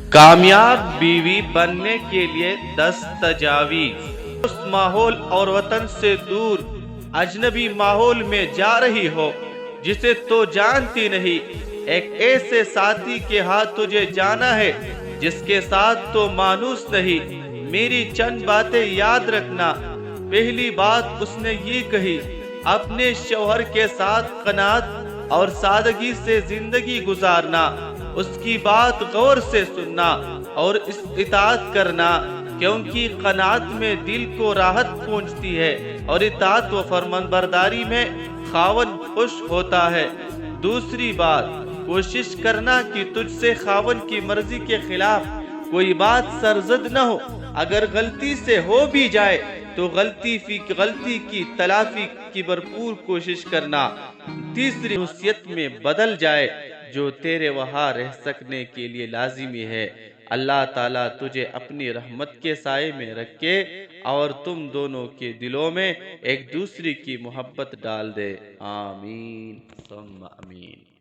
کامیاب بیوی بننے کے لیے 10 تجاویز۔ اس ماحول اور وطن سے دور اجنبی ماحول میں جا رہی ہو جسے تو جانتی نہیں، ایک ایسے ساتھی کے ہاتھ تجھے جانا ہے جس کے ساتھ تو مانوس نہیں۔ میری چند باتیں یاد رکھنا۔ پہلی بات اس نے یہ کہی، اپنے شوہر کے ساتھ قناعت اور سادگی سے زندگی گزارنا، اس کی بات غور سے سننا اور اطاعت کرنا، کیونکہ قناعت میں دل کو راحت پہنچتی ہے اور اطاعت و فرمانبرداری میں خاوند خوش ہوتا ہے۔ دوسری بات، کوشش کرنا کہ تجھ سے خاوند کی مرضی کے خلاف کوئی بات سرزد نہ ہو۔ اگر غلطی سے ہو بھی جائے تو غلطی کی تلافی کی بھرپور کوشش کرنا۔ تیسری، نصیحت میں بدل جائے جو تیرے وہاں رہ سکنے کے لیے لازمی ہے۔ اللہ تعالیٰ تجھے اپنی رحمت کے سائے میں رکھے اور تم دونوں کے دلوں میں ایک دوسرے کی محبت ڈال دے۔ آمین ثم آمین۔